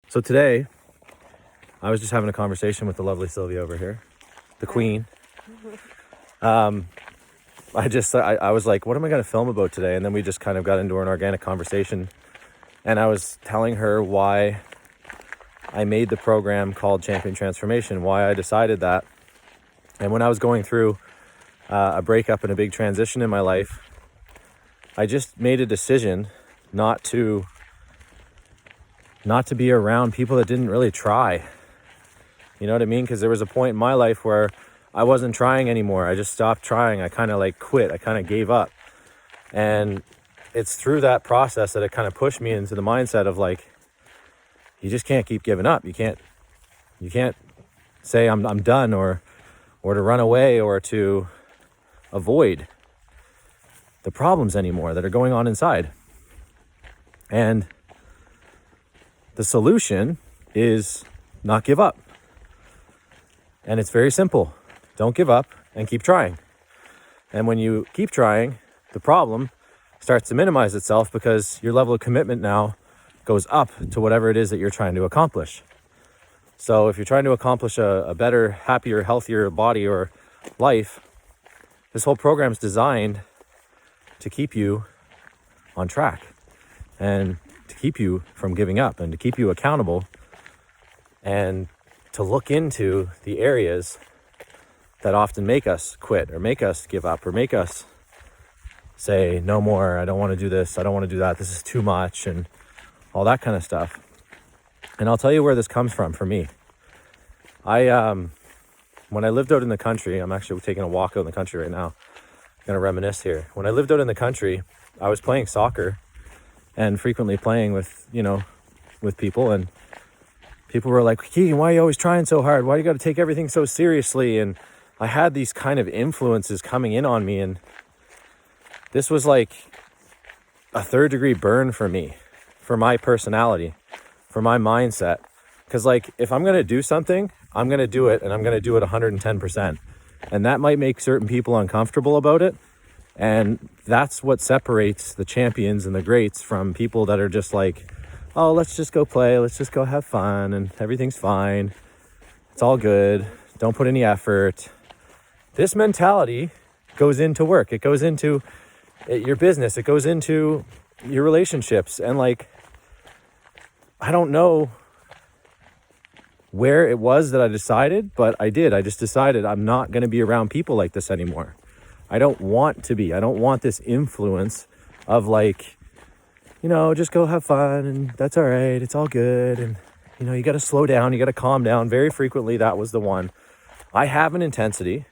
So today, I was just having a conversation with the lovely Sylvia over here, the queen. I was like, what am I going to film about today? And then we just kind of got into an organic conversation. And I was telling her why I made the program called Champion Transformation, why I decided that. And when I was going through a breakup and a big transition in my life, I just made a decision not to be around people that didn't really try. You know what I mean? Because there was a point in my life where I wasn't trying anymore. I just stopped trying. I kind of like quit. I kind of gave up. And it's through that process that it kind of pushed me into the mindset of like, you just can't keep giving up. You can't say I'm done or to run away or to avoid the problems anymore that are going on inside. And the solution is not give up. And it's very simple. Don't give up and keep trying. And when you keep trying, the problem starts to minimize itself because your level of commitment now goes up to whatever it is that you're trying to accomplish. So if you're trying to accomplish a better, happier, healthier body or life, this whole program is designed to keep you on track and to keep you from giving up and to keep you accountable and to look into the areas that often make us quit or make us give up or make us say, no more, I don't want to do this, I don't want to do that, this is too much, and all that kind of stuff. And I'll tell you where this comes from for me. When I lived out in the country, I'm actually taking a walk out in the country right now. I'm going to reminisce here. When I lived out in the country, I was playing soccer and frequently playing with people, and people were like, Keegan, why are you always trying so hard? Why do you got to take everything so seriously? And I had these kind of influences coming in on me, and this was like a third-degree burn for me, for my personality, for my mindset. Because like, if I'm going to do something, I'm going to do it, and I'm going to do it 110%. And that might make certain people uncomfortable about it. And that's what separates the champions and the greats from people that are just like, oh, let's just go play, let's just go have fun, and everything's fine. It's all good. Don't put any effort. This mentality goes into work. It goes into your business. It goes into your relationships. And like, I don't know where it was that I decided, but I did. I just decided I'm not going to be around people like this anymore. I don't want to be. I don't want this influence of like, just go have fun and that's all right. It's all good. And, you got to slow down. You got to calm down. Very frequently, that was the one. I have an intensity.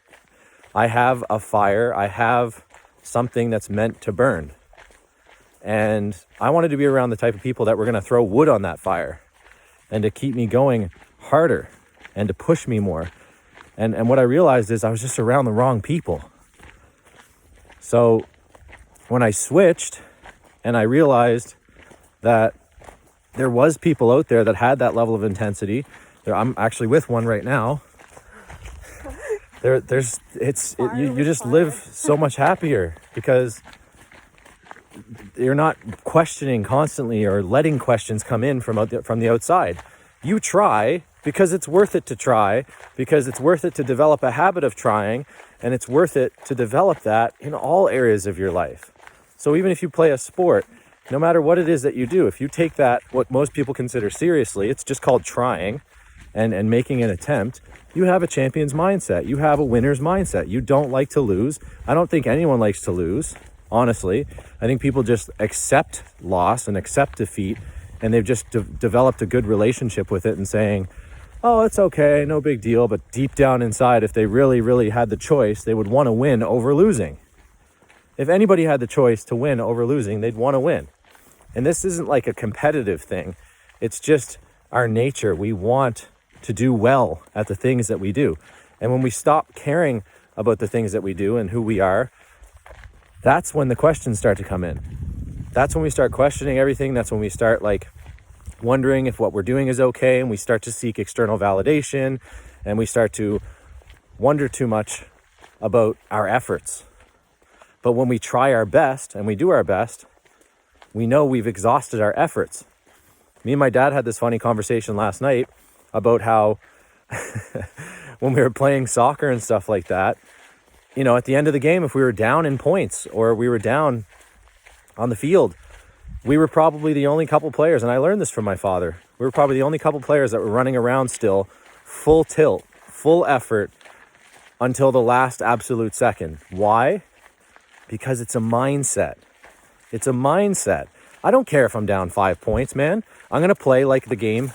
I have a fire. I have something that's meant to burn. And I wanted to be around the type of people that were going to throw wood on that fire and to keep me going harder and to push me more. And what I realized is I was just around the wrong people. So when I switched and I realized that there was people out there that had that level of intensity, I'm actually with one right now. You just live so much happier because you're not questioning constantly or letting questions come in from the outside. You try because it's worth it to try, because it's worth it to develop a habit of trying, and it's worth it to develop that in all areas of your life. So even if you play a sport, no matter what it is that you do, if you take that, what most people consider seriously, it's just called trying and making an attempt, you have a champion's mindset. You have a winner's mindset. You don't like to lose. I don't think anyone likes to lose, honestly. I think people just accept loss and accept defeat, and they've just developed a good relationship with it and saying, oh, it's okay, no big deal. But deep down inside, if they really, really had the choice, they would want to win over losing. If anybody had the choice to win over losing, they'd want to win. And this isn't like a competitive thing. It's just our nature. We want to do well at the things that we do. And when we stop caring about the things that we do and who we are, that's when the questions start to come in. That's when we start questioning everything. That's when we start like wondering if what we're doing is okay, and we start to seek external validation, and we start to wonder too much about our efforts. But when we try our best and we do our best, we know we've exhausted our efforts. Me and my dad had this funny conversation last night about how when we were playing soccer and stuff like that, you know, at the end of the game, if we were down in points or we were down on the field, we were probably the only couple players, and I learned this from my father, we were probably the only couple players that were running around still, full tilt, full effort, until the last absolute second. Why? Because it's a mindset. It's a mindset. I don't care if I'm down 5 points, man. I'm going to play like the game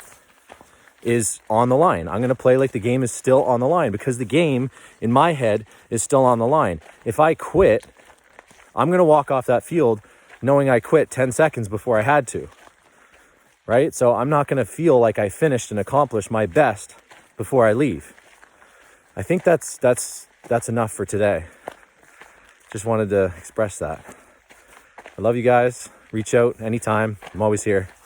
is on the line. I'm going to play like the game is still on the line, because the game in my head is still on the line. If I quit, I'm going to walk off that field knowing I quit 10 seconds before I had to, right? So I'm not going to feel like I finished and accomplished my best before I leave. I think that's enough for today. Just wanted to express that. I love you guys. Reach out anytime. I'm always here.